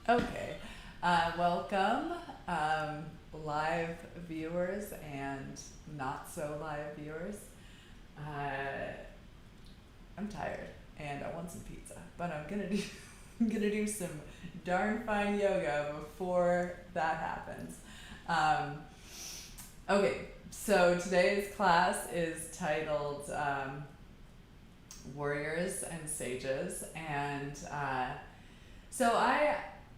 Okay. Welcome, live viewers and not so live viewers. I'm tired and I want some pizza, but I'm gonna do I'm gonna do some darn fine yoga before that happens. Okay, so today's class is titled Warriors and Sages, and so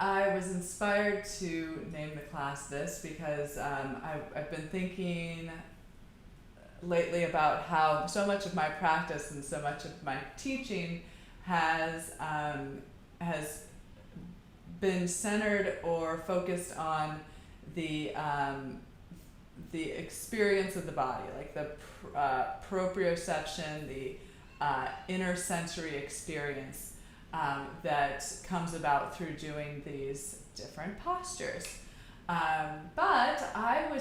I was inspired to name the class this because I've been thinking lately about how so much of my practice and so much of my teaching has been centered or focused on the experience of the body, like the proprioception, the inner sensory experience that comes about through doing these different postures. But I've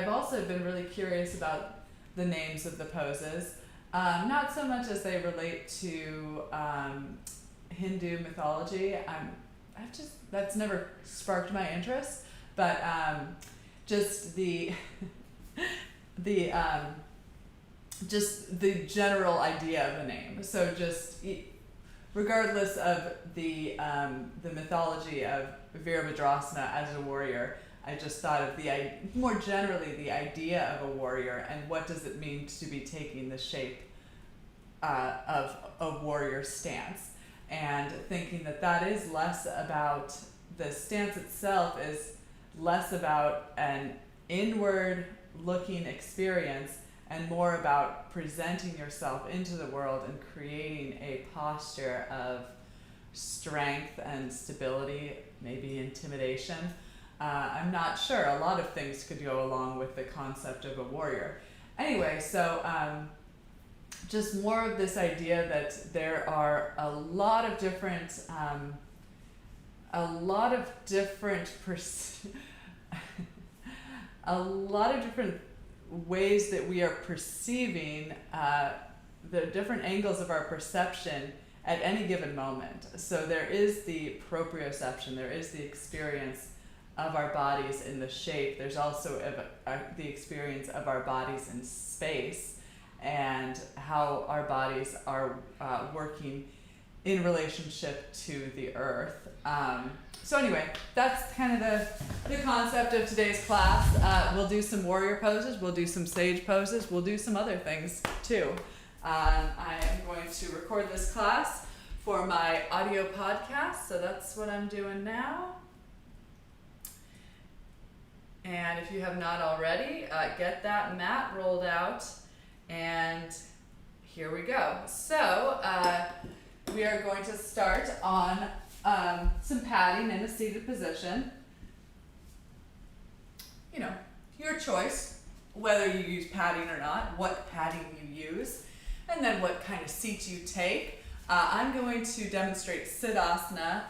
also been really curious about the names of the poses, not so much as they relate to Hindu mythology. That's never sparked my interest, but just the the just the general idea of the name. So regardless of the mythology of Virabhadrasana as a warrior, I just thought of more generally the idea of a warrior and what does it mean to be taking the shape of a warrior stance, and thinking that is less about the stance itself, is less about an inward looking experience and more about presenting yourself into the world and creating a posture of strength and stability, maybe intimidation. I'm not sure. A lot of things could go along with the concept of a warrior. Anyway, so just more of this idea that there are a lot of different ways that we are perceiving the different angles of our perception at any given moment. So there is the proprioception, there is the experience of our bodies in the shape. There's also the experience of our bodies in space and how our bodies are working in relationship to the earth. So anyway, that's kind of the concept of today's class. We'll do some warrior poses, we'll do some sage poses, we'll do some other things too. I am going to record this class for my audio podcast, so that's what I'm doing now. And if you have not already, get that mat rolled out, and here we go. So we are going to start on some padding in a seated position. You know, your choice, whether you use padding or not, what padding you use, and then what kind of seat you take. I'm going to demonstrate Siddhasana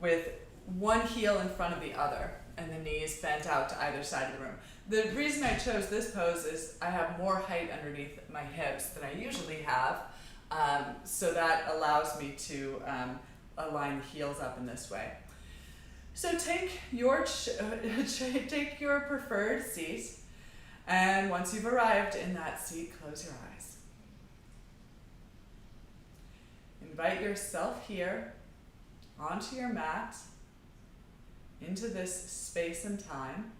with one heel in front of the other and the knees bent out to either side of the room. The reason I chose this pose is I have more height underneath my hips than I usually have, so that allows me to align the heels up in this way. So take your preferred seat, and once you've arrived in that seat, close your eyes. Invite yourself here onto your mat, into this space and time.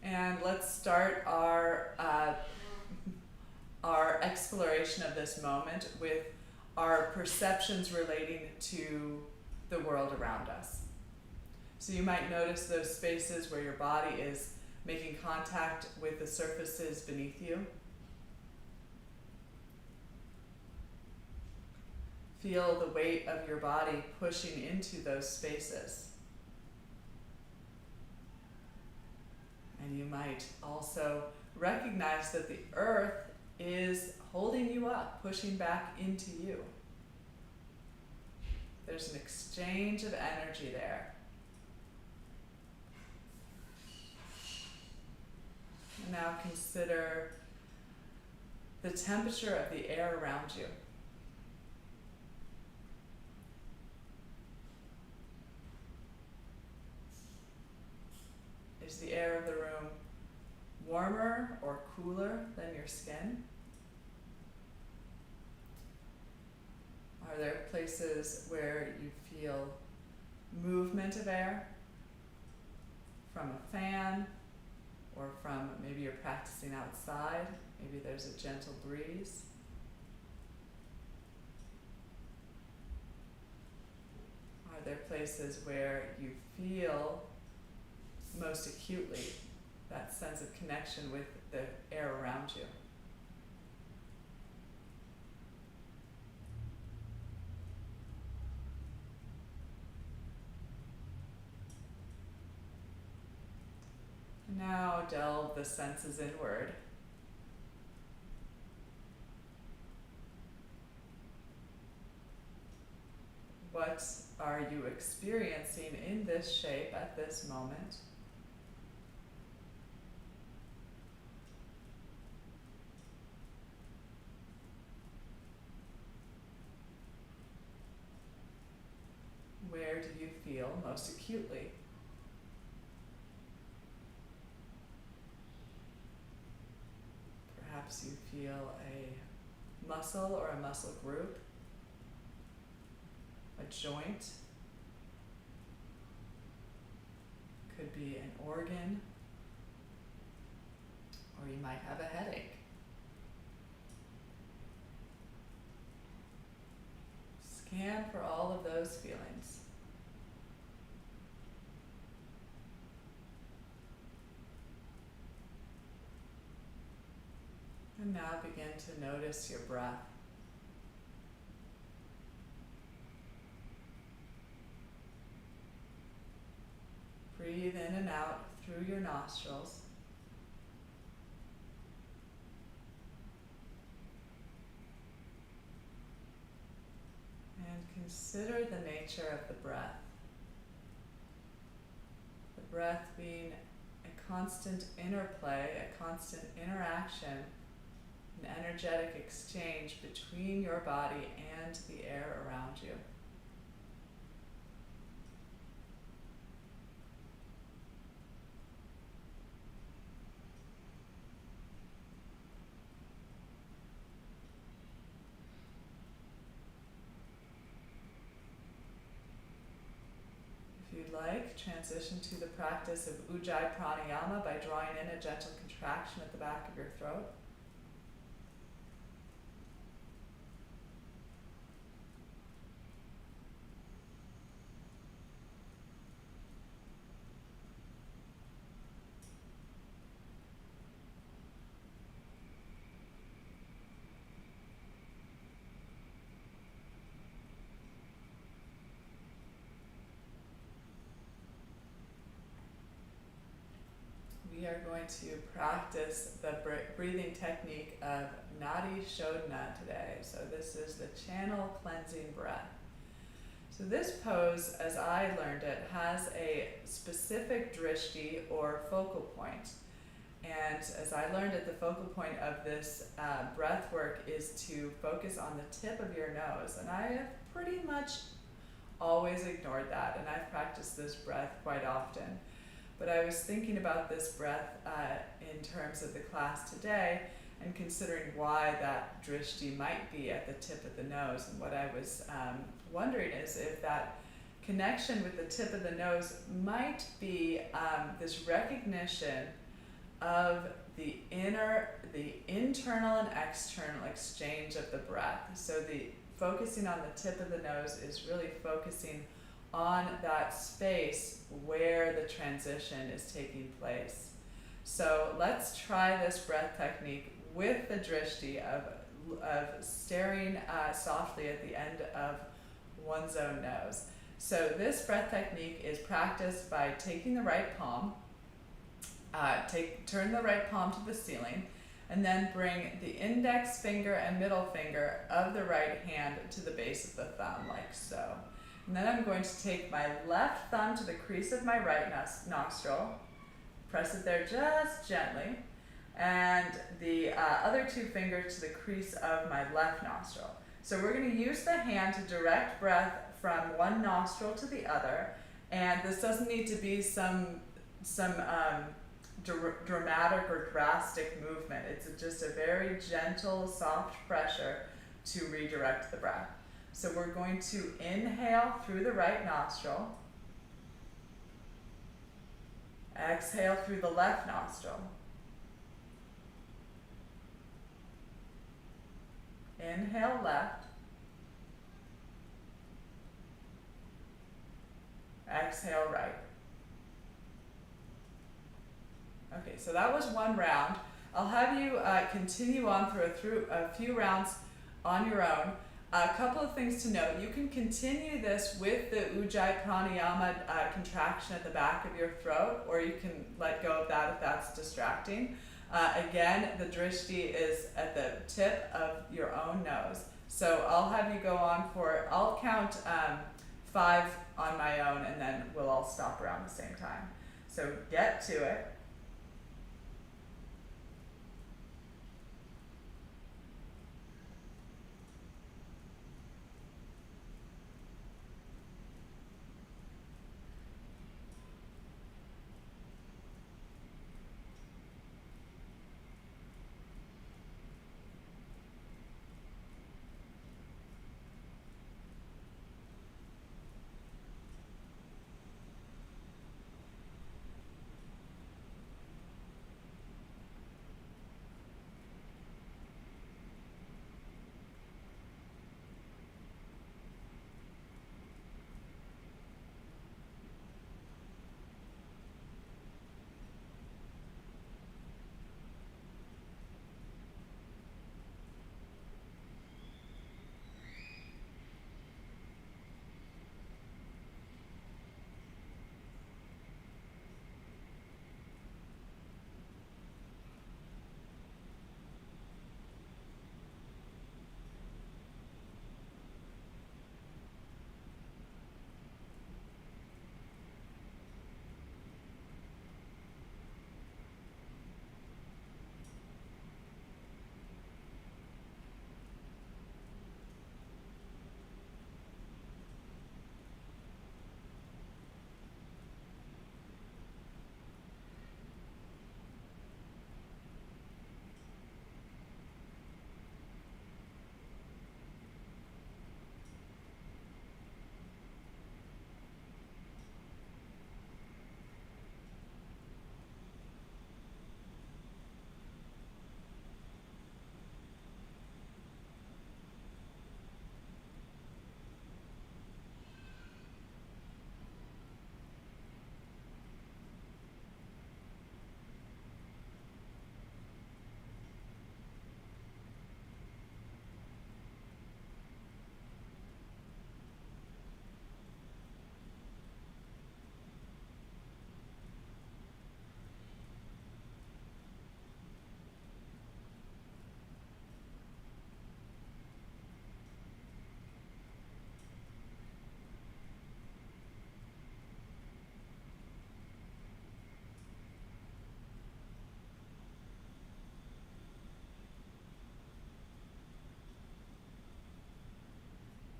And let's start our exploration of this moment with our perceptions relating to the world around us. So you might notice those spaces where your body is making contact with the surfaces beneath you. Feel the weight of your body pushing into those spaces. And you might also recognize that the earth is holding you up, pushing back into you. There's an exchange of energy there. And now consider the temperature of the air around you. Is the air of the room warmer or cooler than your skin? Are there places where you feel movement of air from a fan, or from maybe you're practicing outside, maybe there's a gentle breeze? Are there places where you feel most acutely that sense of connection with the air around you? Now delve the senses inward. What are you experiencing in this shape at this moment? Where do you feel most acutely? Perhaps you feel a muscle or a muscle group, a joint, could be an organ, or you might have a headache. Scan for all of those feelings. And now begin to notice your breath. Breathe in and out through your nostrils. And consider the nature of the breath. The breath being a constant interplay, a constant interaction, an energetic exchange between your body and the air around you. If you'd like, transition to the practice of Ujjayi Pranayama by drawing in a gentle contraction at the back of your throat. We are going to practice the breathing technique of Nadi Shodhana today. So this is the channel cleansing breath. So this pose, as I learned it, has a specific drishti or focal point. And as I learned it, the focal point of this breath work is to focus on the tip of your nose. And I have pretty much always ignored that, and I've practiced this breath quite often. But I was thinking about this breath in terms of the class today and considering why that drishti might be at the tip of the nose. And what I was wondering is if that connection with the tip of the nose might be this recognition of the internal and external exchange of the breath. So the focusing on the tip of the nose is really focusing on that space where the transition is taking place. So let's try this breath technique with the drishti of staring softly at the end of one's own nose. So this breath technique is practiced by taking the right palm, turn the right palm to the ceiling, and then bring the index finger and middle finger of the right hand to the base of the thumb, like so. And then I'm going to take my left thumb to the crease of my right nostril, press it there just gently, and the other two fingers to the crease of my left nostril. So we're going to use the hand to direct breath from one nostril to the other, and this doesn't need to be some dramatic or drastic movement. It's just a very gentle, soft pressure to redirect the breath. So we're going to inhale through the right nostril, exhale through the left nostril, inhale left, exhale right. Okay, so that was one round. I'll have you continue on through a few rounds on your own. A couple of things to note. You can continue this with the Ujjayi Pranayama contraction at the back of your throat, or you can let go of that if that's distracting. Again, the drishti is at the tip of your own nose. So I'll have you go on I'll count 5 on my own, and then we'll all stop around the same time. So get to it.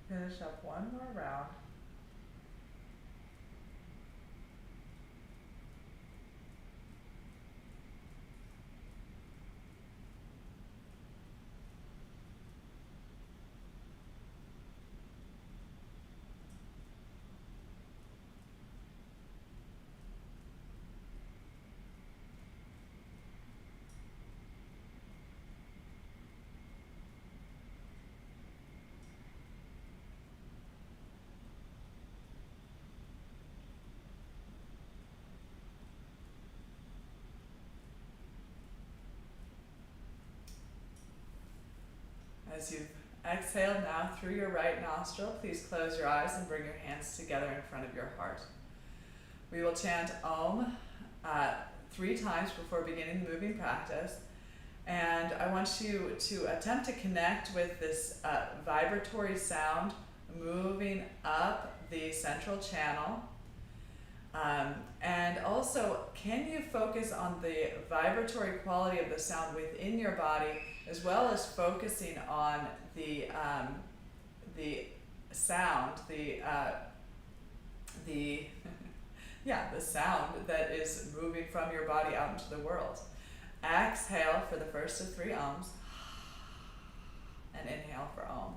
Finish up one more round. As you exhale now through your right nostril, please close your eyes and bring your hands together in front of your heart. We will chant Om 3 times before beginning the moving practice. And I want you to attempt to connect with this vibratory sound moving up the central channel. And also, can you focus on the vibratory quality of the sound within your body, as well as focusing on the sound, the yeah, the sound that is moving from your body out into the world. Exhale for the first of 3 ohms, and inhale for Om.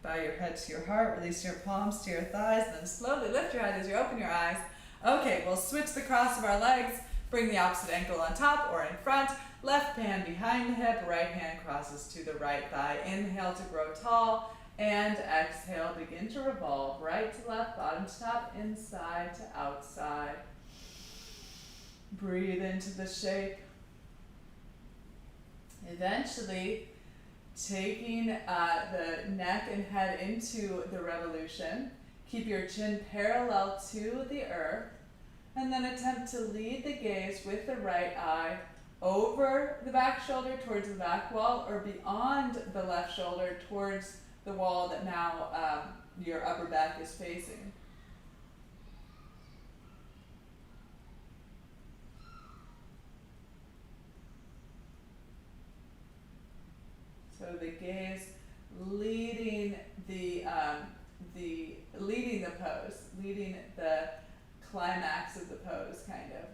Bow your head to your heart, release your palms to your thighs, then slowly lift your head as you open your eyes. Okay, we'll switch the cross of our legs, bring the opposite ankle on top or in front, left hand behind the hip, right hand crosses to the right thigh. Inhale to grow tall, and exhale, begin to revolve, right to left, bottom to top, inside to outside. Breathe into the shape. Eventually, taking the neck and head into the revolution. Keep your chin parallel to the earth, and then attempt to lead the gaze with the right eye over the back shoulder towards the back wall, or beyond the left shoulder towards the wall that now your upper back is facing. So the gaze leading the pose, leading the climax of the pose, kind of.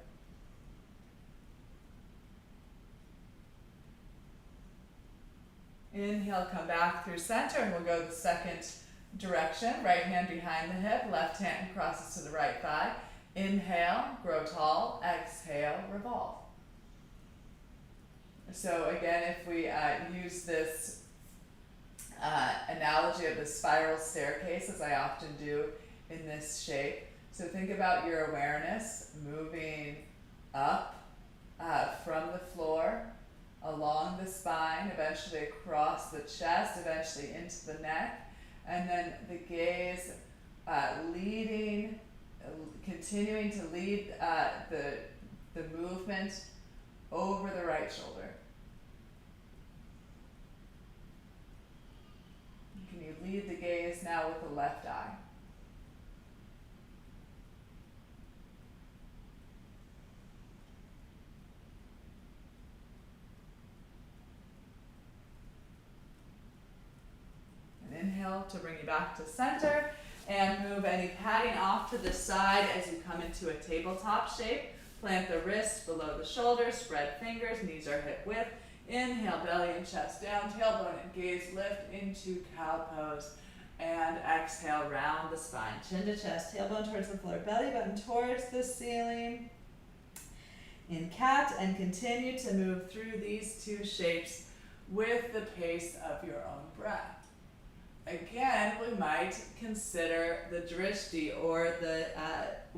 Inhale, come back through center, and we'll go the second direction. Right hand behind the hip, left hand crosses to the right thigh. Inhale, grow tall. Exhale, revolve. So again, if we use this analogy of the spiral staircase, as I often do in this shape, so think about your awareness moving up from the floor, along the spine, eventually across the chest, eventually into the neck, and then the gaze leading, continuing to lead the movement over the right shoulder. Can you lead the gaze now with the left eye? And inhale to bring you back to center, and move any padding off to the side as you come into a tabletop shape. Plant the wrists below the shoulders, spread fingers, knees are hip width. Inhale, belly and chest down, tailbone and gaze lift into cow pose. And exhale, round the spine, chin to chest, tailbone towards the floor, belly button towards the ceiling. In cat, and continue to move through these two shapes with the pace of your own breath. Again, we might consider the drishti, or the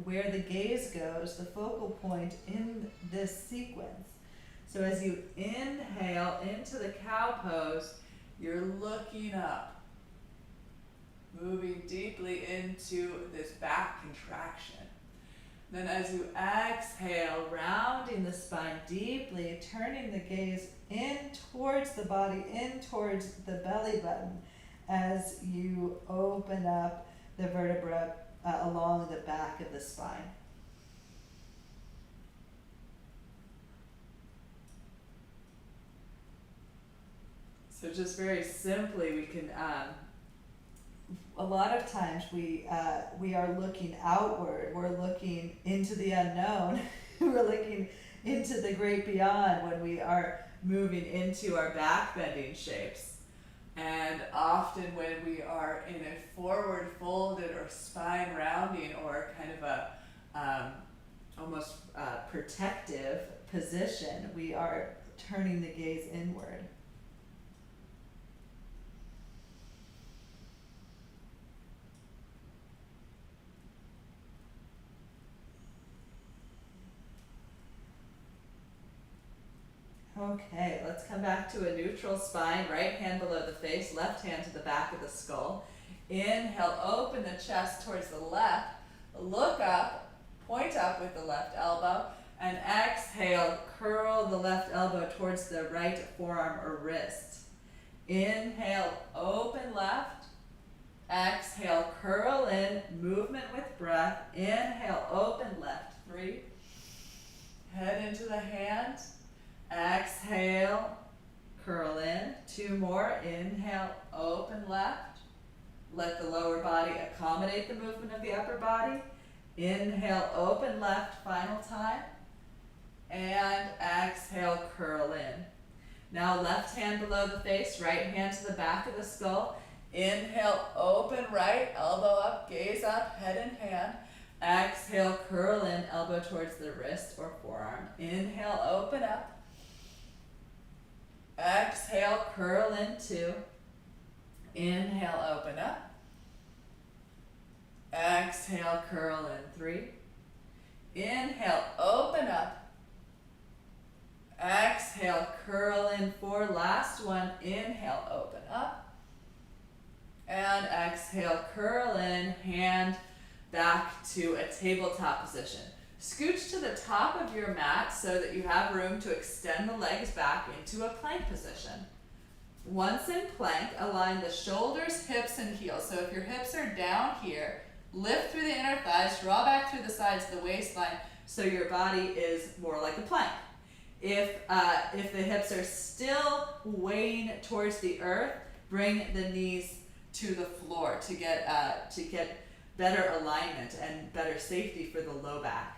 where the gaze goes, the focal point in this sequence. So as you inhale into the cow pose, you're looking up, moving deeply into this back contraction. Then as you exhale, rounding the spine deeply, turning the gaze in towards the body, in towards the belly button, as you open up the vertebra along the back of the spine. So just very simply, we can, A lot of times we are looking outward. We're looking into the unknown. We're looking into the great beyond when we are moving into our back bending shapes. And often when we are in a forward folded or spine rounding or kind of a almost protective position, we are turning the gaze inward. Okay, let's come back to a neutral spine, right hand below the face, left hand to the back of the skull. Inhale, open the chest towards the left, look up, point up with the left elbow, and exhale, curl the left elbow towards the right forearm or wrist. Inhale, open left, exhale, curl in, movement with breath. Inhale, open left, 3. Head into the hand. Exhale, curl in. 2 more. Inhale, open left. Let the lower body accommodate the movement of the upper body. Inhale, open left, final time. And exhale, curl in. Now left hand below the face, right hand to the back of the skull. Inhale, open right, elbow up, gaze up, head and hand. Exhale, curl in, elbow towards the wrist or forearm. Inhale, open up. Exhale, curl in 2. Inhale, open up. Exhale, curl in 3. Inhale, open up. Exhale, curl in 4. Last one. Inhale, open up. And exhale, curl in, hand back to a tabletop position. Scooch to the top of your mat so that you have room to extend the legs back into a plank position. Once in plank, align the shoulders, hips, and heels. So if your hips are down here, lift through the inner thighs, draw back through the sides of the waistline so your body is more like a plank. If the hips are still weighing towards the earth, bring the knees to the floor to get better alignment and better safety for the low back.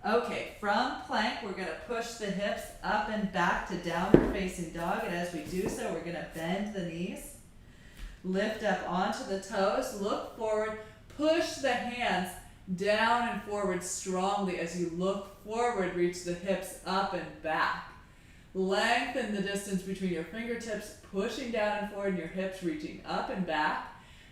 Okay, from plank, we're going to push the hips up and back to downward facing dog, and as we do so, we're going to bend the knees, lift up onto the toes, look forward, push the hands down and forward strongly as you look forward, reach the hips up and back. Lengthen the distance between your fingertips, pushing down and forward, and your hips reaching up and back.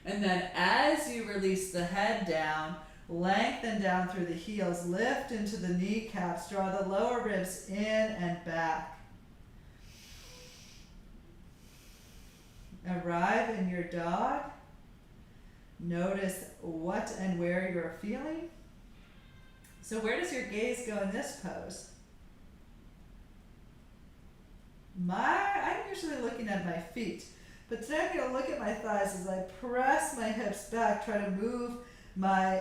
And then as you release the head down, lengthen down through the heels, lift into the kneecaps, draw the lower ribs in and back. Arrive in your dog. Notice what and where you're feeling. So where does your gaze go in this pose? I'm usually looking at my feet, but today I'm going to look at my thighs as I press my hips back, try to move my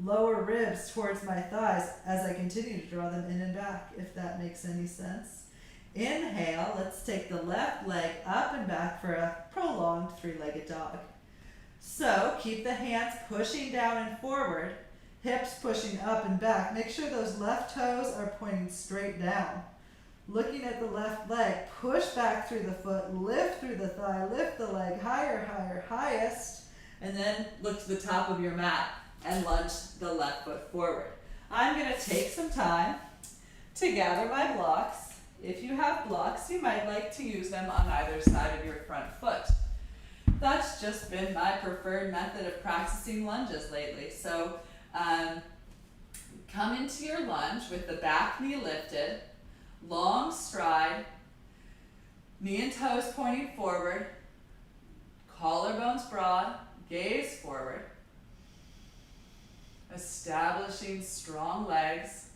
lower ribs towards my thighs as I continue to draw them in and back, if that makes any sense. Inhale, let's take the left leg up and back for a prolonged 3-legged dog. So keep the hands pushing down and forward, hips pushing up and back. Make sure those left toes are pointing straight down. Looking at the left leg, push back through the foot, lift through the thigh, lift the leg higher, higher, highest, and then look to the top of your mat and lunge the left foot forward. I'm going to take some time to gather my blocks. If you have blocks, you might like to use them on either side of your front foot. That's just been my preferred method of practicing lunges lately. So come into your lunge with the back knee lifted, long stride, knee and toes pointing forward, collarbones broad, gaze forward, establishing strong legs.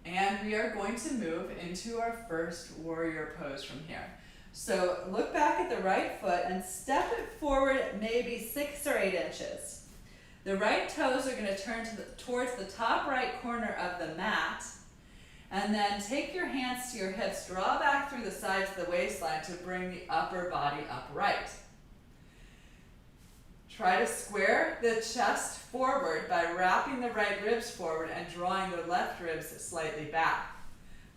And we are going to move into our first warrior pose from here. So look back at the right foot and step it forward maybe 6 or 8 inches. The right toes are going to turn towards the top right corner of the mat. And then take your hands to your hips, draw back through the sides of the waistline to bring the upper body upright. Try to square the chest forward by wrapping the right ribs forward and drawing the left ribs slightly back.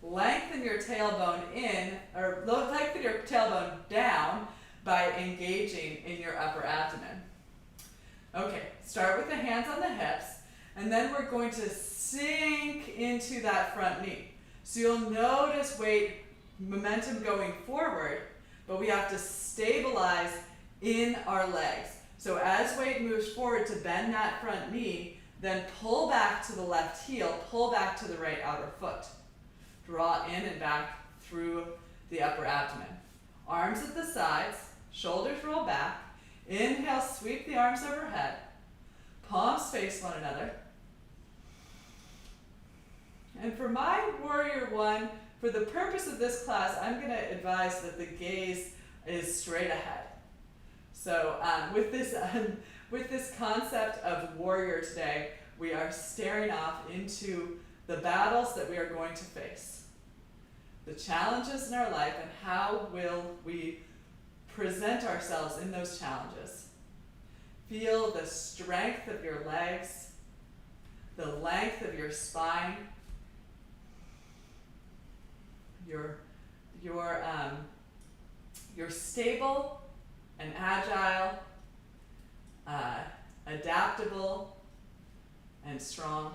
Lengthen your tailbone in, or lengthen your tailbone down by engaging in your upper abdomen. Okay, start with the hands on the hips, and then we're going to sink into that front knee. So you'll notice weight, momentum going forward, but we have to stabilize in our legs. So as weight moves forward to bend that front knee, then pull back to the left heel, pull back to the right outer foot. Draw in and back through the upper abdomen. Arms at the sides, shoulders roll back. Inhale, sweep the arms overhead. Palms face one another. And for my warrior one, for the purpose of this class, I'm going to advise that the gaze is straight ahead. So with this concept of warrior today, we are staring off into the battles that we are going to face, the challenges in our life, and how will we present ourselves in those challenges. Feel the strength of your legs, the length of your spine, you're stable and agile, adaptable and strong.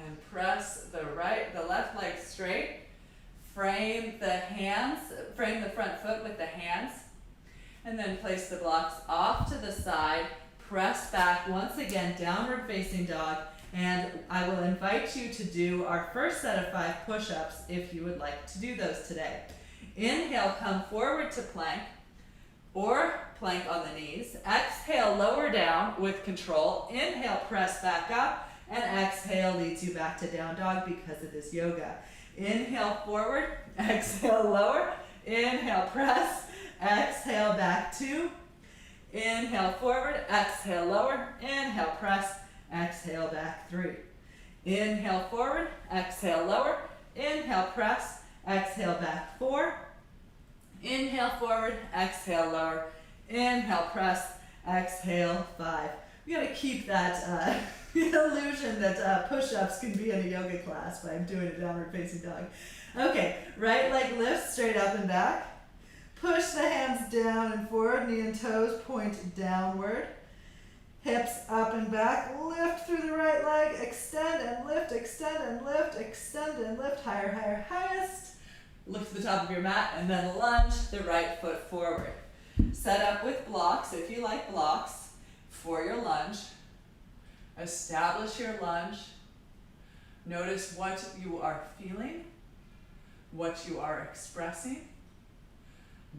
And press the left leg straight. Frame the front foot with the hands. And then place the blocks off to the side. Press back once again, downward facing dog. And I will invite you to do our first set of 5 push-ups if you would like to do those today. Inhale, come forward to plank or plank on the knees. Exhale, lower down with control. Inhale, press back up. And exhale leads you back to down dog because it is yoga. Inhale forward, exhale lower. Inhale, press. Exhale back 2. Inhale forward, exhale lower. Inhale, press. Exhale back 3. Inhale forward, exhale lower. Inhale, press. Exhale back 4. Inhale forward, exhale lower. Inhale, press. Exhale 5. We gotta keep that illusion that push-ups can be in a yoga class by doing a downward facing dog. Okay, right leg lifts straight up and back. Push the hands down and forward, knee and toes point downward. Hips up and back, lift through the right leg, extend and lift, extend and lift, extend and lift, higher, higher, highest. Lift to the top of your mat and then lunge the right foot forward. Set up with blocks, if you like blocks, for your lunge. Establish your lunge. Notice what you are feeling, what you are expressing.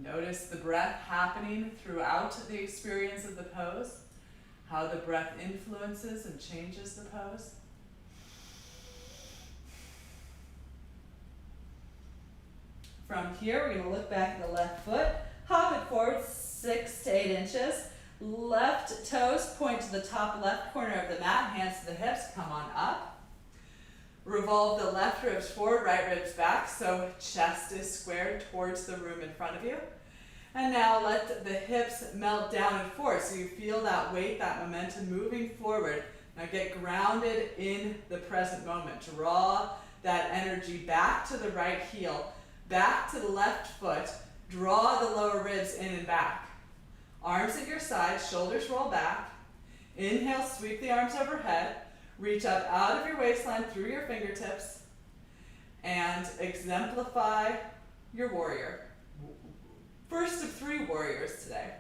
Notice the breath happening throughout the experience of the pose, how the breath influences and changes the pose. From here, we're going to look back at the left foot, hop it forward 6 to 8 inches. Left toes point to the top left corner of the mat, hands to the hips, come on up. Revolve the left ribs forward, right ribs back, so chest is squared towards the room in front of you. And now let the hips melt down and forward, so you feel that weight, that momentum moving forward. Now get grounded in the present moment. Draw that energy back to the right heel, back to the left foot. Draw the lower ribs in and back. Arms at your sides, shoulders roll back. Inhale, sweep the arms overhead. Reach up out of your waistline through your fingertips and exemplify your warrior. First of 3 warriors today.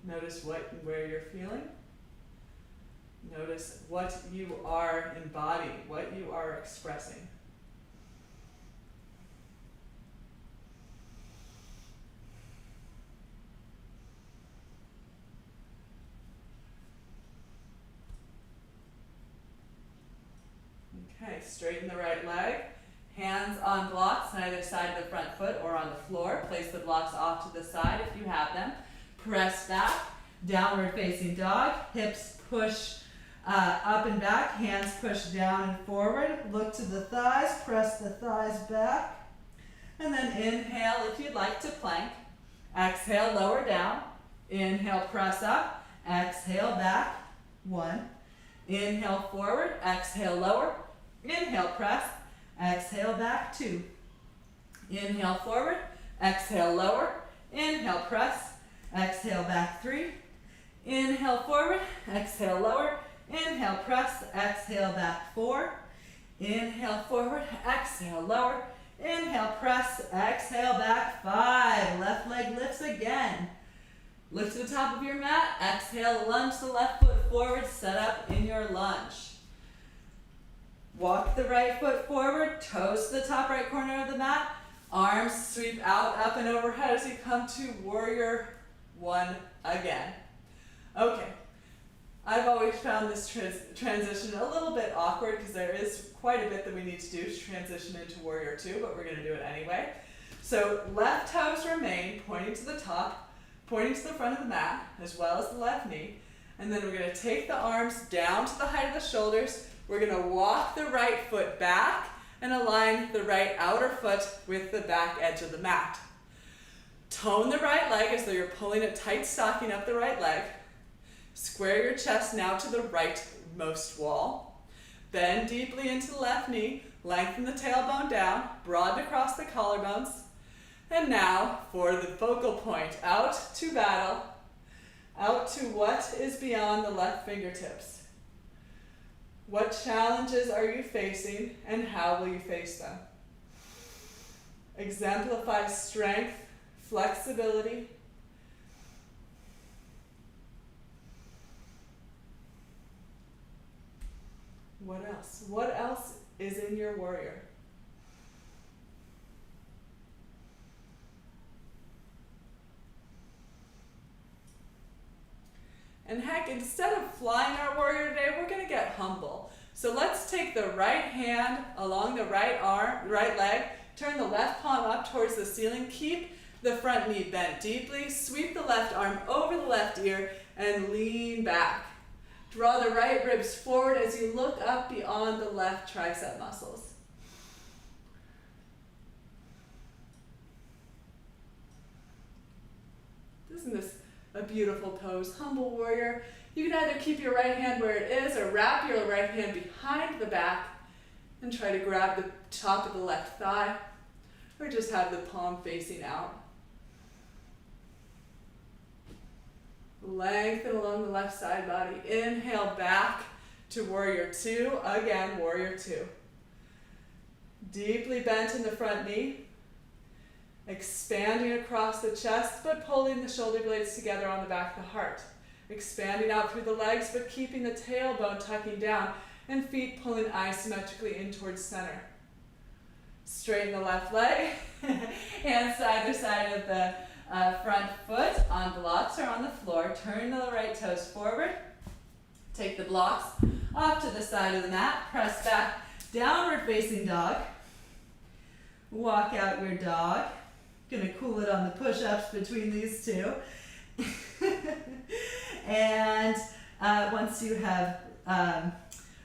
Notice where you're feeling. Notice what you are embodying, what you are expressing. Okay, straighten the right leg. Hands on blocks on either side of the front foot or on the floor. Place the blocks off to the side if you have them. Press back, downward facing dog. Hips push up and back. Hands push down and forward. Look to the thighs. Press the thighs back. And then inhale if you'd like to plank. Exhale, lower down. Inhale, press up. Exhale, back. 1. Inhale, forward. Exhale, lower. Inhale, press. Exhale, back. 2. Inhale, forward. Exhale, lower. Inhale, press. Exhale, back. 3. Inhale, forward. Exhale, lower. Inhale, press. Exhale, back. 4. Inhale, forward. Exhale, lower. Inhale, press. Exhale, back. 5. Left leg lifts again. Lift to the top of your mat. Exhale, lunge the left foot forward. Set up in your lunge. Walk the right foot forward, toes to the top right corner of the mat. Arms sweep out, up and overhead as you come to warrior 1 again. Okay, I've always found this transition a little bit awkward because there is quite a bit that we need to do to transition into warrior 2, but we're going to do it anyway. So left toes remain pointing to the top, pointing to the front of the mat, as well as the left knee. And then we're going to take the arms down to the height of the shoulders. We're going to walk the right foot back and align the right outer foot with the back edge of the mat. Tone the right leg as though you're pulling it tight, stocking up the right leg. Square your chest now to the rightmost wall. Bend deeply into the left knee, lengthen the tailbone down, broaden across the collarbones. And now for the focal point, out to battle, out to what is beyond the left fingertips. What challenges are you facing and how will you face them? Exemplify strength, flexibility. What else? What else is in your warrior? And heck, instead of flying our warrior today, we're going to get humble. So let's take the right hand along the right arm, right leg, turn the left palm up towards the ceiling, keep the front knee bent deeply, sweep the left arm over the left ear, and lean back. Draw the right ribs forward as you look up beyond the left tricep muscles. Isn't this a beautiful pose? Humble warrior. You can either keep your right hand where it is or wrap your right hand behind the back and try to grab the top of the left thigh, or just have the palm facing out. Lengthen along the left side body. Inhale back to warrior 2. Again, warrior 2. Deeply bent in the front knee. Expanding across the chest, but pulling the shoulder blades together on the back of the heart. Expanding out through the legs, but keeping the tailbone tucking down and feet pulling isometrically in towards center. Straighten the left leg. Hands to either side of the front foot on blocks or on the floor. Turn the right toes forward. Take the blocks off to the side of the mat. Press back, downward facing dog. Walk out your dog. Gonna cool it on the push-ups between these two. And once you have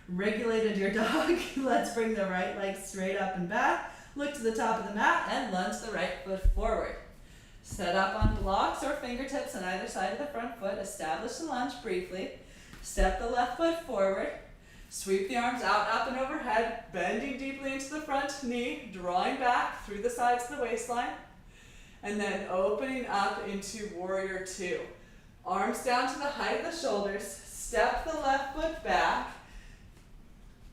regulated your dog, let's bring the right leg straight up and back. Look to the top of the mat and lunge the right foot forward. Set up on blocks or fingertips on either side of the front foot. Establish the lunge briefly. Step the left foot forward. Sweep the arms out, up and overhead, bending deeply into the front knee, drawing back through the sides of the waistline, and then opening up into warrior 2. Arms down to the height of the shoulders, step the left foot back,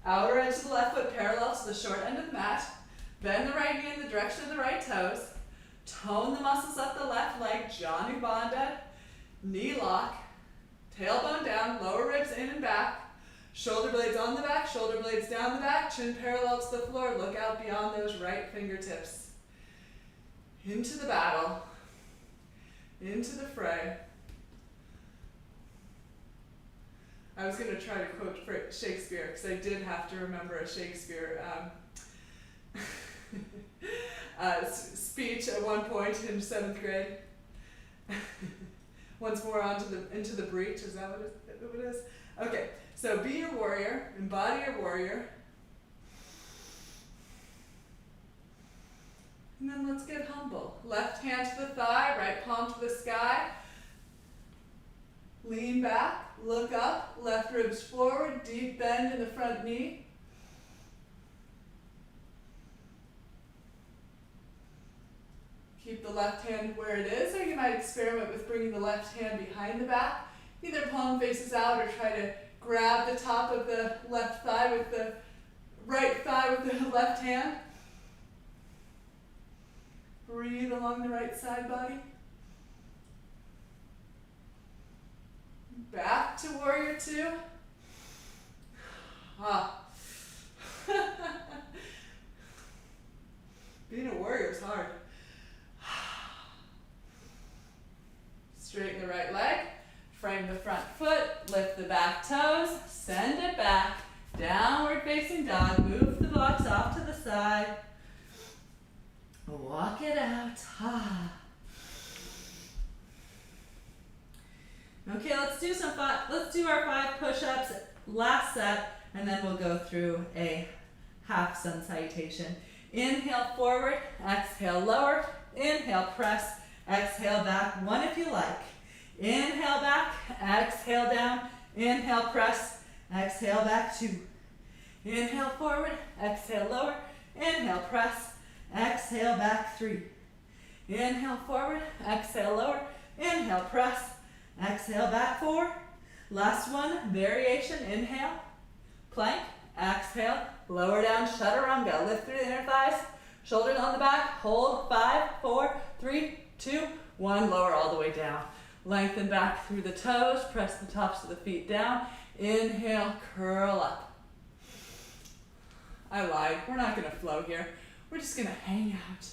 outer edge of the left foot parallel to the short end of the mat, bend the right knee in the direction of the right toes, tone the muscles up the left leg, Janu Bandha, knee lock, tailbone down, lower ribs in and back, shoulder blades on the back, shoulder blades down the back, chin parallel to the floor. Look out beyond those right fingertips. Into the battle. Into the fray. I was going to try to quote Shakespeare because I did have to remember a Shakespeare speech at one point in 7th grade. Once more into the breach, is that what it is? Okay, so be your warrior, embody your warrior. And then let's get humble. Left hand to the thigh, right palm to the sky. Lean back, look up, left ribs forward, deep bend in the front knee. Keep the left hand where it is, or you might experiment with bringing the left hand behind the back. Either palm faces out or try to grab the top of the left thigh with the right thigh with the left hand. Breathe along the right side body. Back to warrior two. Being a warrior is hard. Straighten the right leg, frame the front foot, lift the back toes, send it back, downward facing dog, move the blocks off to the side, walk it out. Okay, let's do our 5 push-ups, last set, and then we'll go through a half sun salutation. Inhale forward, exhale lower, inhale press, exhale back, 1 if you like. Inhale back, exhale down, inhale press, exhale back 2. Inhale forward, exhale lower, inhale press, exhale back 3. Inhale forward, exhale lower, inhale press, exhale back 4. Last one, variation, inhale, plank, exhale, lower down, chaturanga. Lift through the inner thighs, shoulders on the back, hold, 5, 4, 3, 2, 1, lower all the way down. Lengthen back through the toes, press the tops of the feet down. Inhale, curl up. I lied, we're not gonna flow here. We're just gonna hang out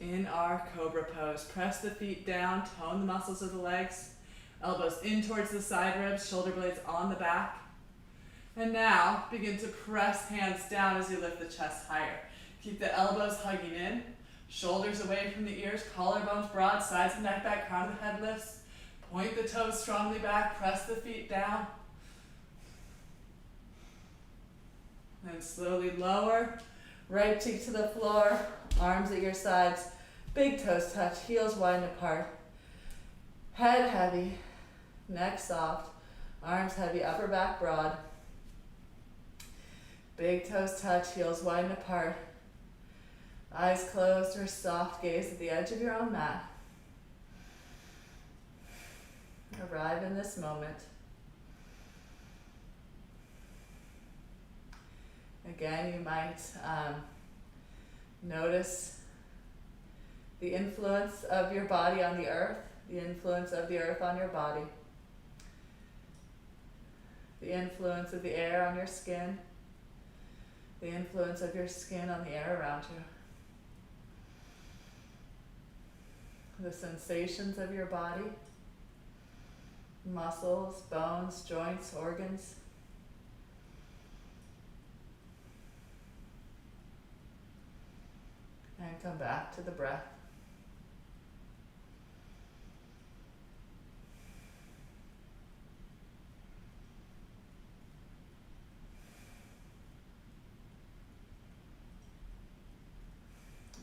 in our cobra pose. Press the feet down, tone the muscles of the legs. Elbows in towards the side ribs, shoulder blades on the back. And now begin to press hands down as you lift the chest higher. Keep the elbows hugging in, shoulders away from the ears, collarbones broad, sides of neck back, crown of the head lifts. Point the toes strongly back, press the feet down. Then slowly lower, right cheek to the floor, arms at your sides, big toes touch, heels widen apart. Head heavy, neck soft, arms heavy, upper back broad. Big toes touch, heels widen apart. Eyes closed or soft gaze at the edge of your own mat. Arrive in this moment. Again, you might notice the influence of your body on the earth, the influence of the earth on your body, the influence of the air on your skin, the influence of your skin on the air around you, the sensations of your body, muscles, bones, joints, organs. And come back to the breath.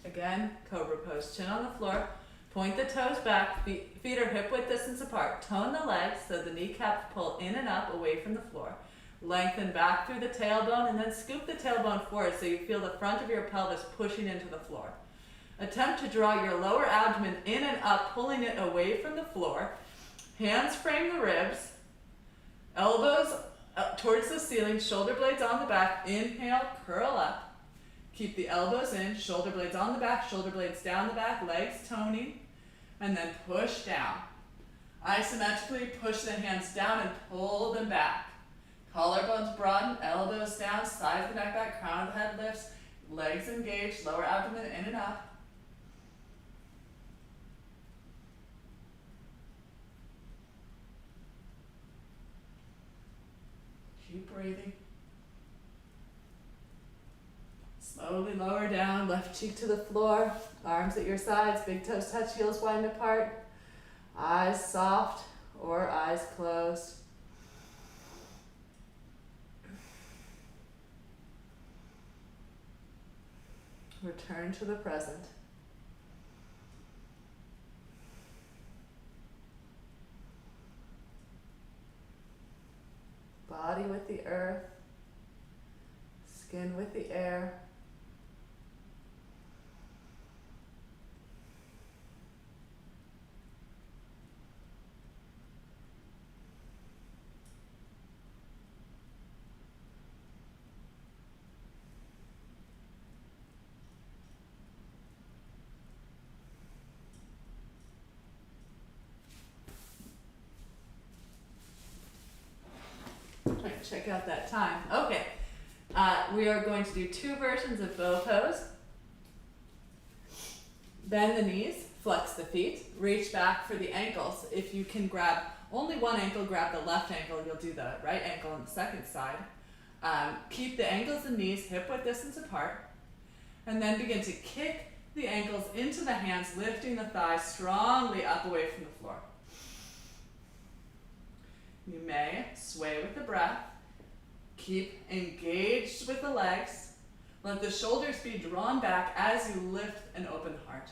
Again, cobra pose, chin on the floor, point the toes back, feet are hip width distance apart. Tone the legs so the kneecaps pull in and up away from the floor. Lengthen back through the tailbone and then scoop the tailbone forward so you feel the front of your pelvis pushing into the floor. Attempt to draw your lower abdomen in and up, pulling it away from the floor. Hands frame the ribs, elbows up towards the ceiling, shoulder blades on the back. Inhale, curl up. Keep the elbows in, shoulder blades on the back, shoulder blades down the back, legs toning, and then push down. Isometrically push the hands down and pull them back. Collarbones broaden, elbows down, sides of the neck back, crown of the head lifts, legs engaged, lower abdomen in and up. Keep breathing. Slow Slowly lower down, left cheek to the floor, arms at your sides, big toes touch, heels wide apart, eyes soft or eyes closed. Return to the present. Body with the earth, skin with the air. Check out that time. Okay, we are going to do two versions of bow pose. Bend the knees, flex the feet, reach back for the ankles. If you can grab only one ankle, grab the left ankle, you'll do the right ankle on the second side. Keep the ankles and knees hip width distance apart, and then begin to kick the ankles into the hands, lifting the thighs strongly up away from the floor. You may sway with the breath. Keep engaged with the legs. Let the shoulders be drawn back as you lift an open heart.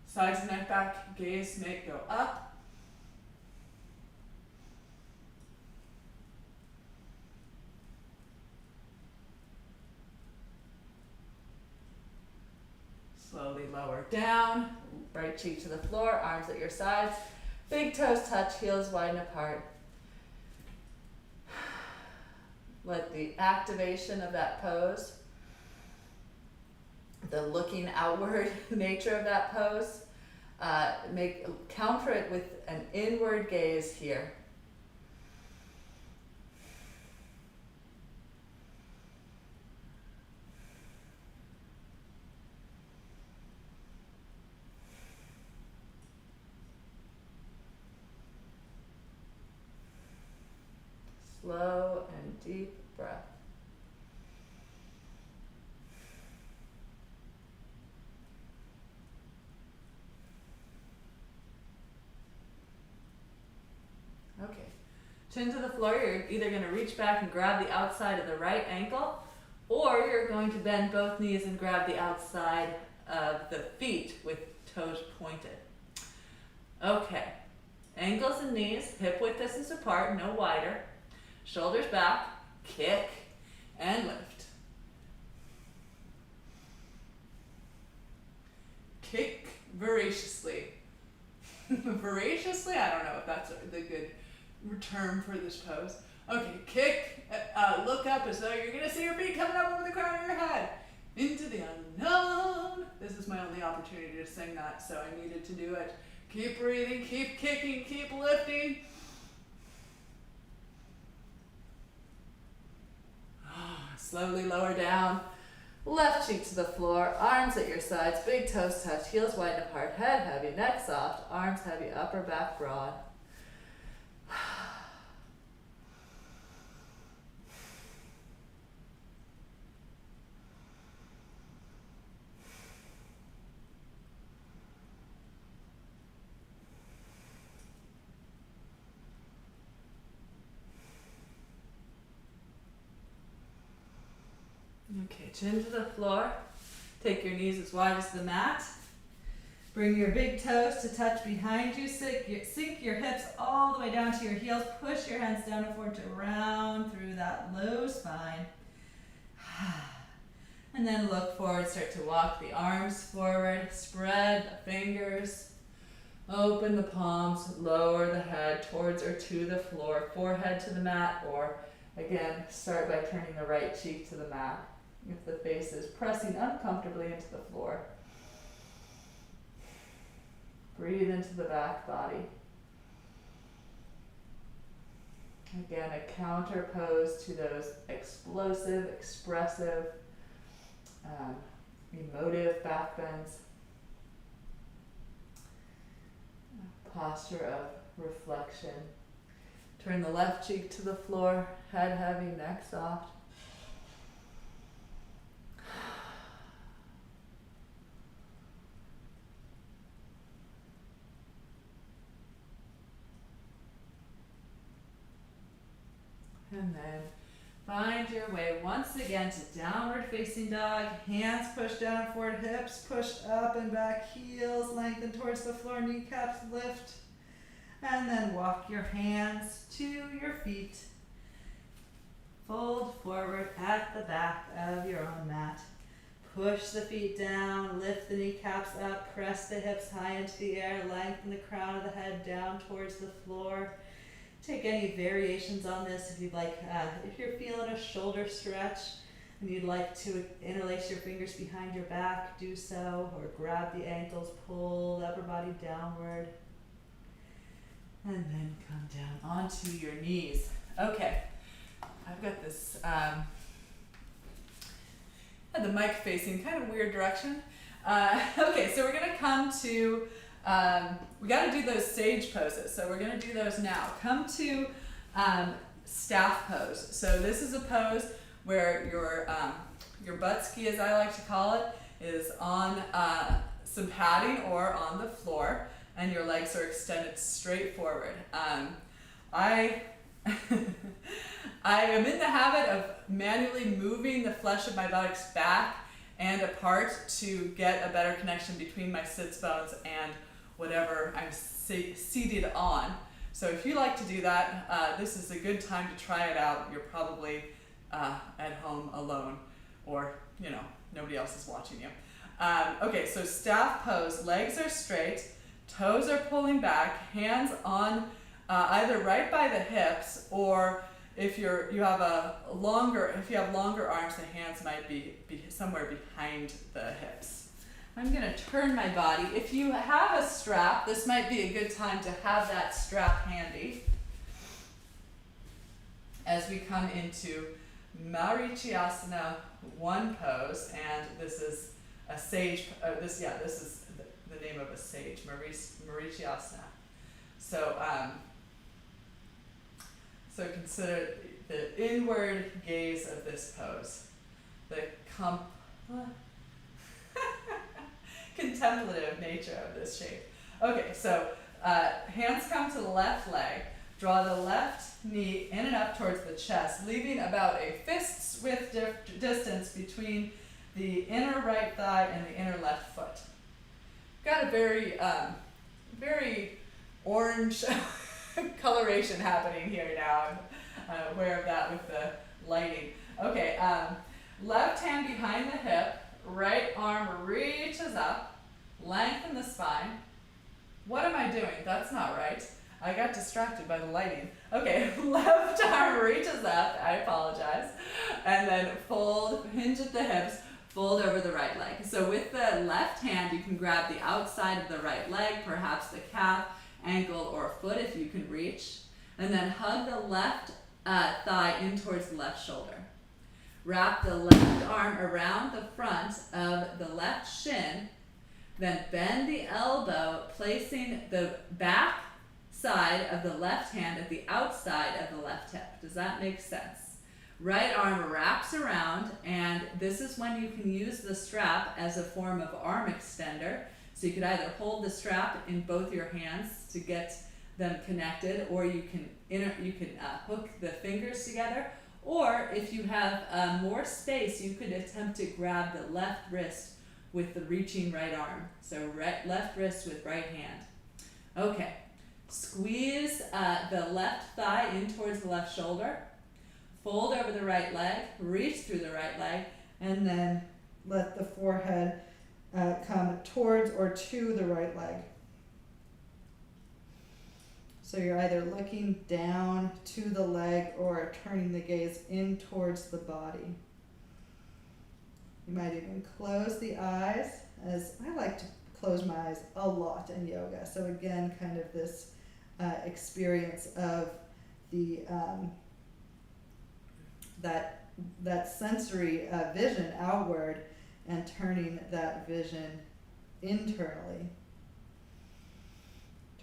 Sides of neck back, gaze may go up. Slowly lower down, right cheek to the floor, arms at your sides. Big toes touch, heels widen apart. Let the activation of that pose, the looking outward nature of that pose, counter it with an inward gaze here. Slow and deep breath. Okay, chin to the floor. You're either going to reach back and grab the outside of the right ankle, or you're going to bend both knees and grab the outside of the feet with toes pointed. Okay, ankles and knees, hip width distance apart, no wider. Shoulders back, kick, and lift. Kick voraciously. Voraciously? I don't know if that's the good term for this pose. Okay, kick, look up as though you're going to see your feet coming up over the crown of your head. Into the unknown. This is my only opportunity to sing that, so I needed to do it. Keep breathing, keep kicking, keep lifting. Slowly lower down, left cheek to the floor, arms at your sides, big toes touch, heels wide apart, head heavy, neck soft, arms heavy, upper back broad. Okay, chin to the floor. Take your knees as wide as the mat. Bring your big toes to touch behind you. Sink your hips all the way down to your heels. Push your hands down and forward to round through that low spine. And then look forward. Start to walk the arms forward. Spread the fingers. Open the palms. Lower the head towards or to the floor. Forehead to the mat, or again, start by turning the right cheek to the mat if the face is pressing uncomfortably into the floor. Breathe into the back body. Again, a counter pose to those explosive, expressive, emotive back bends. Posture of reflection. Turn the left cheek to the floor, head heavy, neck soft. And then find your way once again to downward facing dog. Hands pushed down forward, hips pushed up and back, heels lengthen towards the floor, kneecaps lift. And then walk your hands to your feet. Fold forward at the back of your own mat. Push the feet down, lift the kneecaps up, press the hips high into the air, lengthen the crown of the head down towards the floor. Take any variations on this if you'd like. If you're feeling a shoulder stretch and you'd like to interlace your fingers behind your back, do so, or grab the ankles, pull the upper body downward, and then come down onto your knees. Okay, I've got this, the mic facing kind of weird direction. Okay, so we're gonna come to, we gotta do those sage poses, so we're gonna do those now. Come to staff pose. So this is a pose where your butt ski, as I like to call it, is on some padding or on the floor, and your legs are extended straight forward. I am in the habit of manually moving the flesh of my buttocks back and apart to get a better connection between my sits bones and whatever I'm seated on. So if you like to do that, this is a good time to try it out. You're probably at home alone, or nobody else is watching you. Okay, so staff pose, legs are straight, toes are pulling back, hands on either right by the hips, or if you have longer arms, the hands might be somewhere behind the hips. I'm going to turn my body. If you have a strap, this might be a good time to have that strap handy as we come into Marichyasana 1 pose, and this is a sage. This is the name of a sage, Marichyasana. So consider the inward gaze of this pose, the contemplative nature of this shape. Okay, so hands come to the left leg. Draw the left knee in and up towards the chest, leaving about a fist's width distance between the inner right thigh and the inner left foot. Got a very orange coloration happening here now. I'm aware of that with the lighting. Okay, left hand behind the hip, right arm reaches up, lengthen the spine. What am I doing? That's not right. I got distracted by the lighting. Okay, left arm reaches up, I apologize, and then fold, hinge at the hips, fold over the right leg. So with the left hand, you can grab the outside of the right leg, perhaps the calf, ankle, or foot if you can reach, and then hug the left thigh in towards the left shoulder. Wrap the left arm around the front of the left shin, then bend the elbow, placing the back side of the left hand at the outside of the left hip. Does that make sense? Right arm wraps around, and this is when you can use the strap as a form of arm extender. So you could either hold the strap in both your hands to get them connected, or you can hook the fingers together, or if you have more space, you could attempt to grab the left wrist with the reaching right arm. So left wrist with right hand. Okay, squeeze the left thigh in towards the left shoulder, fold over the right leg, reach through the right leg, and then let the forehead come towards or to the right leg. So you're either looking down to the leg or turning the gaze in towards the body. You might even close the eyes, as I like to close my eyes a lot in yoga. So again, kind of this experience of the that sensory vision outward and turning that vision internally.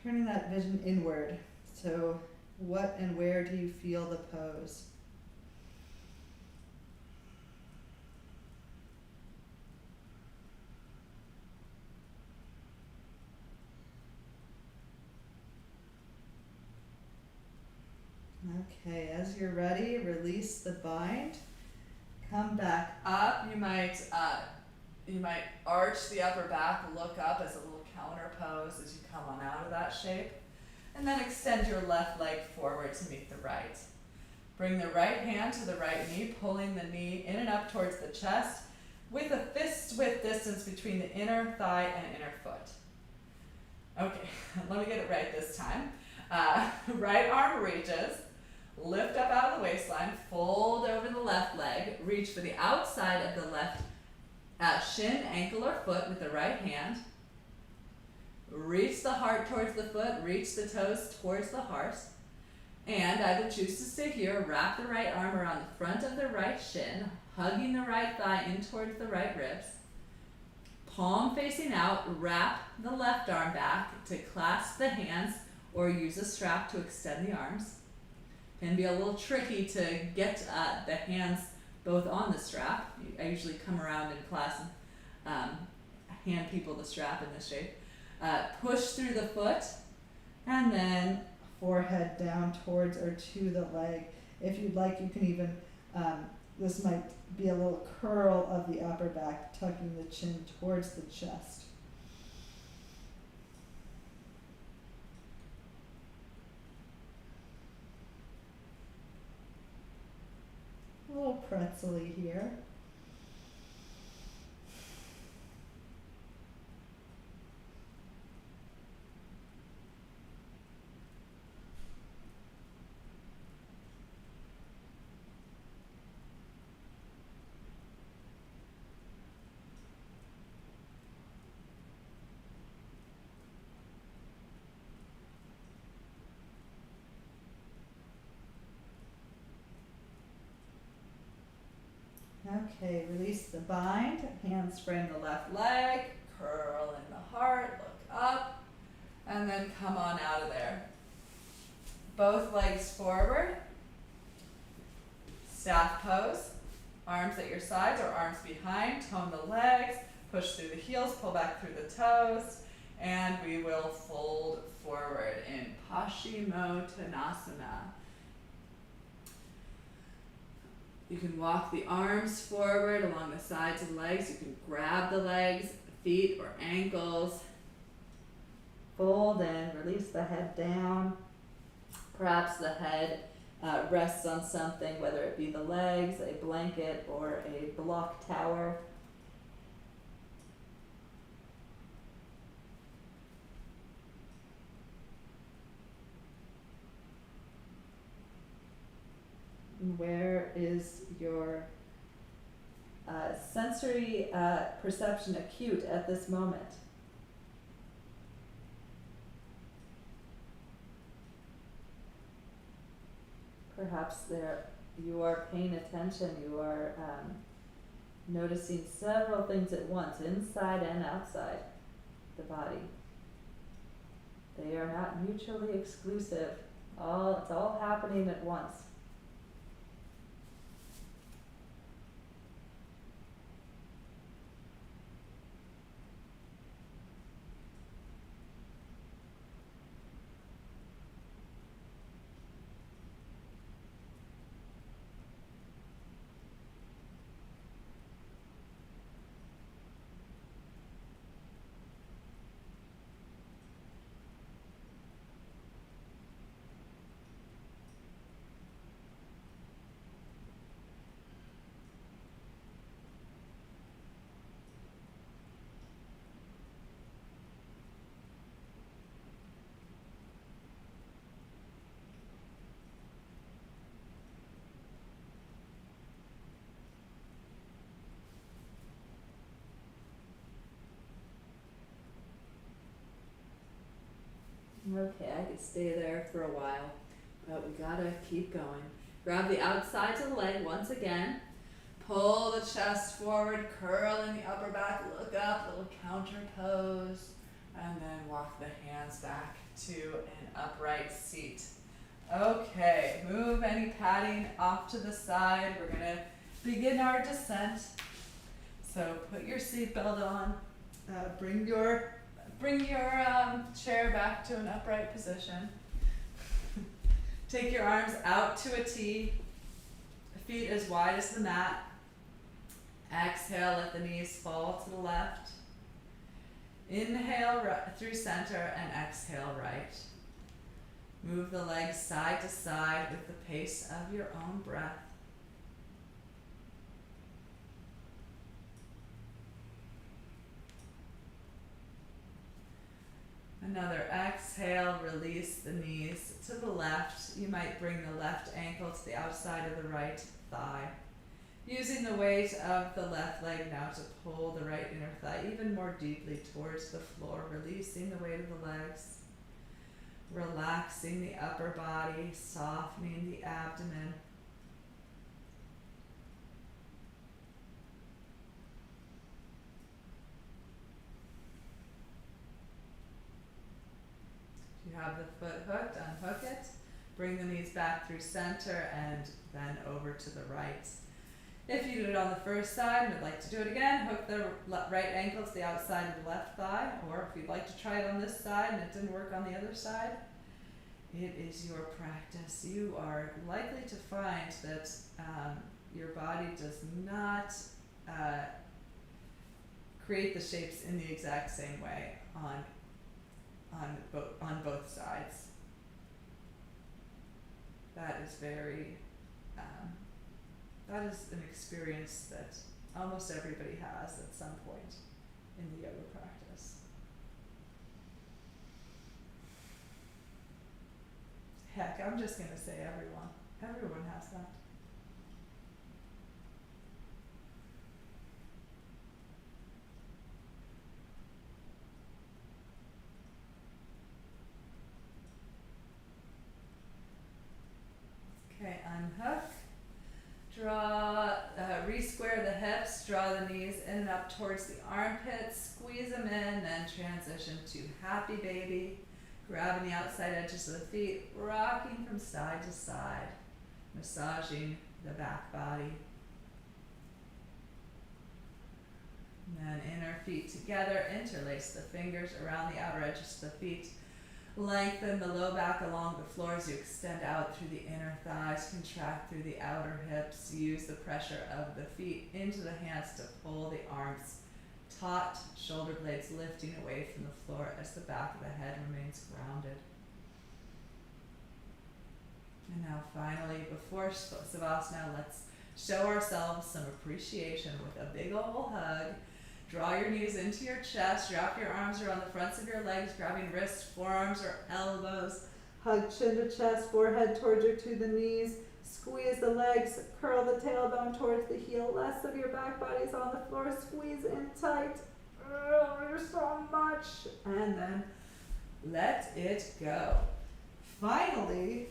Turning that vision inward. So what and where do you feel the pose? Okay, as you're ready, release the bind. Come back Up, you might arch the upper back, look up as a little counter pose as you come on out of that shape. And then extend your left leg forward to meet the right. Bring the right hand to the right knee, pulling the knee in and up towards the chest with a fist width distance between the inner thigh and inner foot. Okay, let me get it right this time. Right arm reaches, lift up out of the waistline, fold over the left leg, reach for the outside of the left shin, ankle, or foot with the right hand. Reach the heart towards the foot, reach the toes towards the heart. And either choose to stay here, or wrap the right arm around the front of the right shin, hugging the right thigh in towards the right ribs. Palm facing out, wrap the left arm back to clasp the hands or use a strap to extend the arms. Can be a little tricky to get the hands both on the strap. I usually come around in class and hand people the strap in this shape. Push through the foot and then forehead down towards or to the leg. If you'd like, you can even, this might be a little curl of the upper back, tucking the chin towards the chest. A little pretzel-y here. Okay, release the bind, hands frame the left leg, curl in the heart, look up, and then come on out of there. Both legs forward, staff pose, arms at your sides or arms behind, tone the legs, push through the heels, pull back through the toes, and we will fold forward in Paschimottanasana. You can walk the arms forward along the sides of the legs. You can grab the legs, feet, or ankles. Fold in, release the head down. Perhaps the head rests on something, whether it be the legs, a blanket, or a block tower. Where is your sensory perception acute at this moment? Perhaps there you are paying attention, you are noticing several things at once, inside and outside the body. They are not mutually exclusive. It's all happening at once. Okay, I could stay there for a while, but we gotta keep going. Grab the outsides of the leg once again. Pull the chest forward, curl in the upper back, look up, little counter pose, and then walk the hands back to an upright seat. Okay, move any padding off to the side. We're gonna begin our descent. So put your seatbelt on, bring your chair back to an upright position. Take your arms out to a T, feet as wide as the mat. Exhale, let the knees fall to the left. Inhale through center and exhale right. Move the legs side to side with the pace of your own breath. Another exhale, release the knees to the left. You might bring the left ankle to the outside of the right thigh. Using the weight of the left leg now to pull the right inner thigh even more deeply towards the floor, releasing the weight of the legs. Relaxing the upper body, softening the abdomen. If you have the foot hooked, unhook it. Bring the knees back through center and then over to the right. If you did it on the first side and would like to do it again, hook the right ankle to the outside of the left thigh, or if you'd like to try it on this side and it didn't work on the other side, it is your practice. You are likely to find that your body does not create the shapes in the exact same way on both sides. That is that is an experience that almost everybody has at some point in the yoga practice. Heck, I'm just going to say everyone. Everyone has that. Okay, unhook. Draw, re-square the hips, draw the knees in and up towards the armpits, squeeze them in, then transition to happy baby. Grabbing the outside edges of the feet, rocking from side to side, massaging the back body. And then inner feet together, interlace the fingers around the outer edges of the feet. Lengthen the low back along the floor as you extend out through the inner thighs, contract through the outer hips. Use the pressure of the feet into the hands to pull the arms taut, shoulder blades lifting away from the floor as the back of the head remains grounded. And now finally, before Savasana, let's show ourselves some appreciation with a big ol' hug. Draw your knees into your chest, wrap your arms around the fronts of your legs, grabbing wrists, forearms, or elbows. Hug chin to chest, forehead towards or to the knees. Squeeze the legs, curl the tailbone towards the heel. Less of your back body is on the floor. Squeeze in tight. Oh, there's so much. And then let it go. Finally,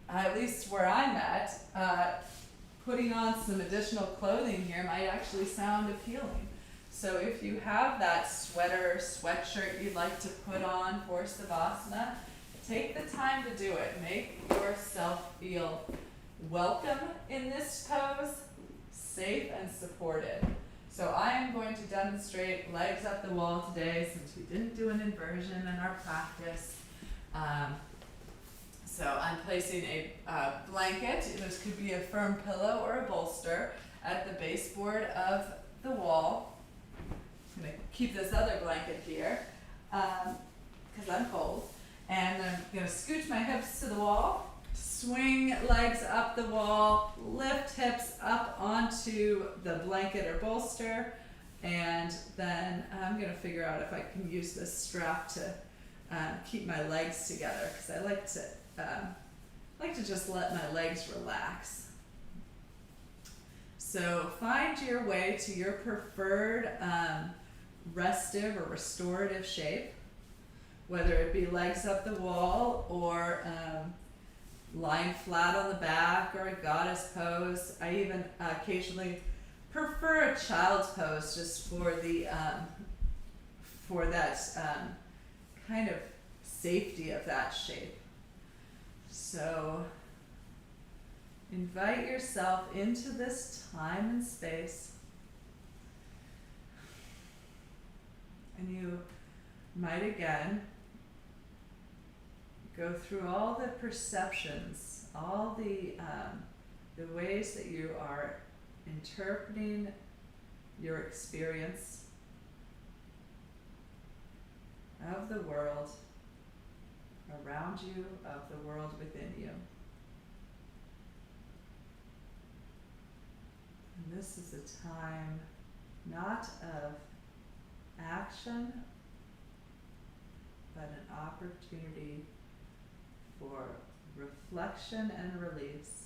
at least where I'm at, putting on some additional clothing here might actually sound appealing. So if you have that sweater or sweatshirt you'd like to put on for Savasana, take the time to do it. Make yourself feel welcome in this pose, safe and supported. So I am going to demonstrate legs up the wall today since we didn't do an inversion in our practice. So I'm placing a blanket, this could be a firm pillow or a bolster, at the baseboard of the wall. I'm going to keep this other blanket here because I'm cold. And I'm going to scooch my hips to the wall, swing legs up the wall, lift hips up onto the blanket or bolster, and then I'm going to figure out if I can use this strap to keep my legs together because I like to just let my legs relax. So find your way to your preferred restive or restorative shape, whether it be legs up the wall or lying flat on the back or a goddess pose. I even occasionally prefer a child's pose just for the for that kind of safety of that shape. So invite yourself into this time and space, and you might again go through all the perceptions, all the ways that you are interpreting your experience of the world around you, of the world within you. And this is a time not of action, but an opportunity for reflection and release.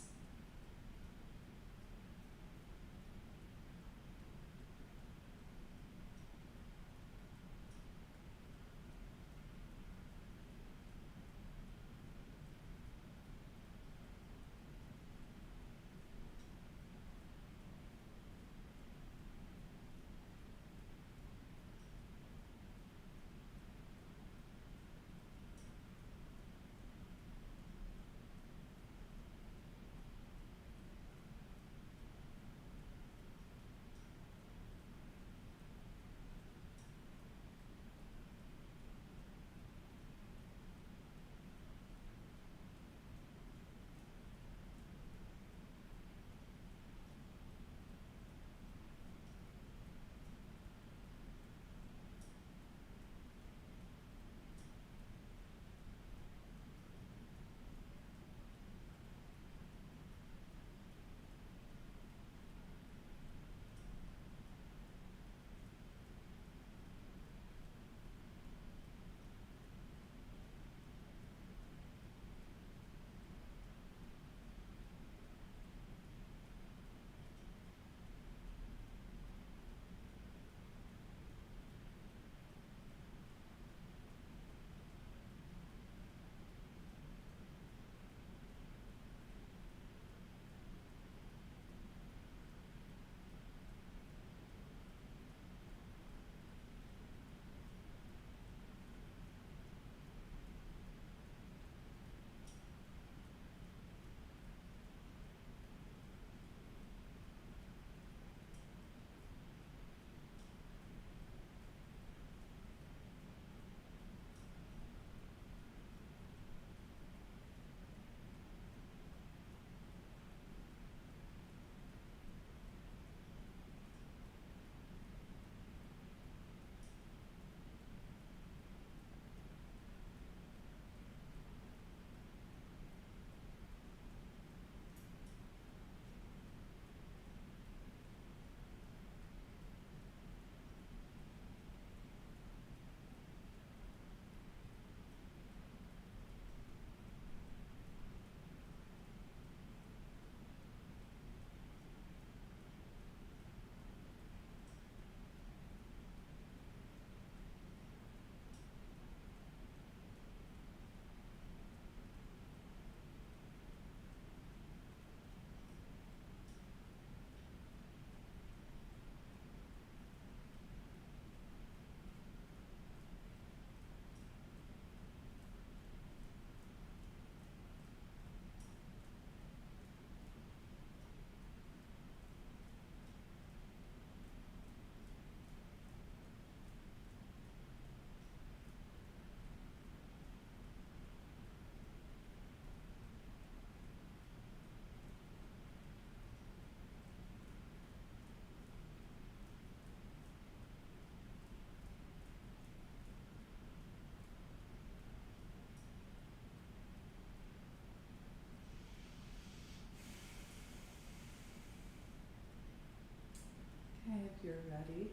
Okay, if you're ready,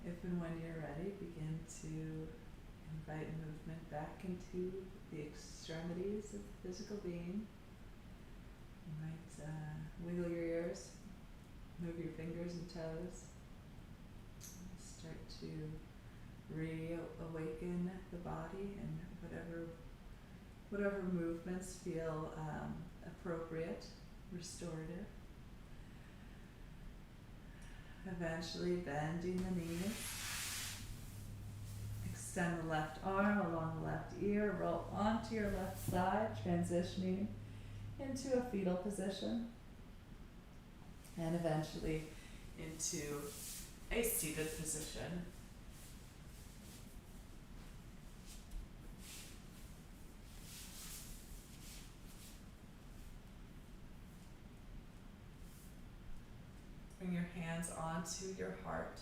if and when you're ready, begin to invite movement back into the extremities of the physical being. You might wiggle your ears, move your fingers and toes. Start to reawaken the body and whatever movements feel appropriate, restorative. Eventually bending the knees. Extend the left arm along the left ear, roll onto your left side, transitioning into a fetal position. And eventually into a seated position. bring your hands onto your heart.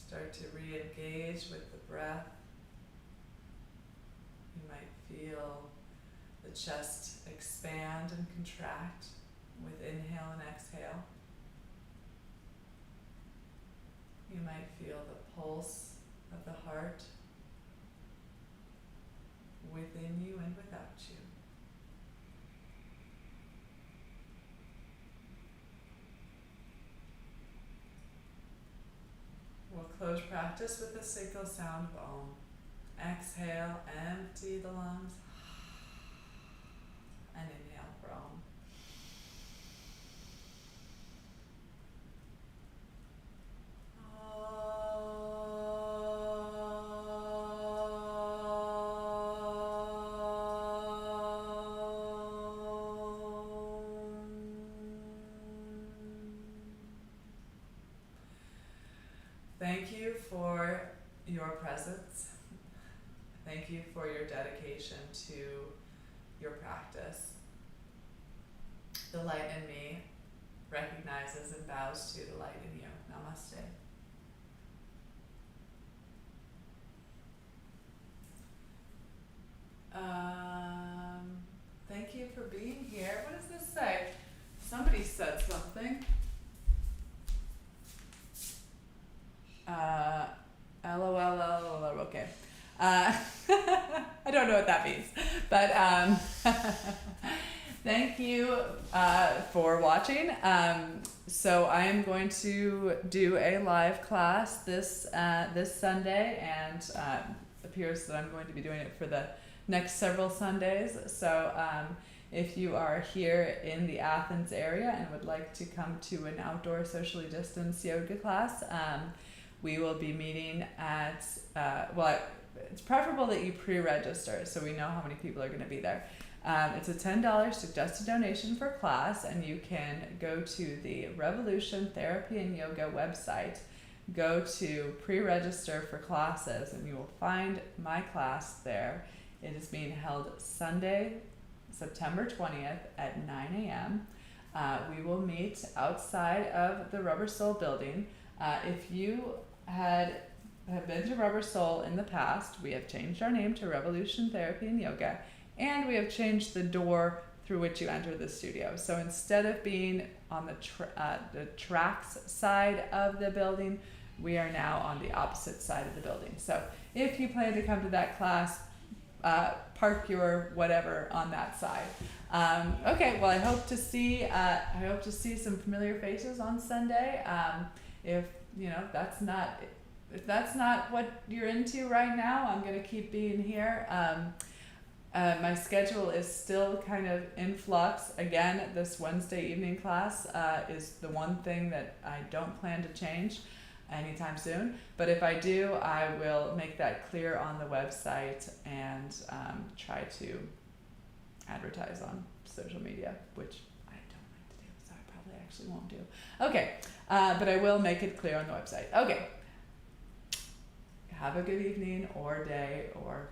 Start to re-engage with the breath. You might feel the chest expand and contract with inhale and exhale. You might feel the pulse of the heart within you and without you. We'll close practice with a single sound of Om. Exhale, empty the lungs, and inhale for Om. Thank you for your presence. Thank you for your dedication to your practice. The light in me recognizes and bows to the light in you. Namaste. Thank you for being here. What does this say? Somebody said something. LOL, okay. I don't know what that means, but thank you for watching. So I am going to do a live class this Sunday, and appears that I'm going to be doing it for the next several Sundays. So if you are here in the Athens area and would like to come to an outdoor socially distanced yoga class, we will be meeting at, it's preferable that you pre-register so we know how many people are going to be there. It's a $10 suggested donation for class, and you can go to the Revolution Therapy and Yoga website, go to pre-register for classes, and you will find my class there. It is being held Sunday, September 20th at 9 a.m. We will meet outside of the Rubber Soul building. If you have been to Rubber Soul in the past, we have changed our name to Revolution Therapy and Yoga, and we have changed the door through which you enter the studio. So instead of being on the tracks side of the building, we are now on the opposite side of the building. So if you plan to come to that class, park your whatever on that side. Okay, well, I hope to see some familiar faces on Sunday. If that's not what you're into right now, I'm going to keep being here. My schedule is still kind of in flux. Again, this Wednesday evening class is the one thing that I don't plan to change anytime soon. But if I do, I will make that clear on the website and try to advertise on social media, which I don't like to do, so I probably actually won't do. Okay, but I will make it clear on the website. Okay. Have a good evening or day, or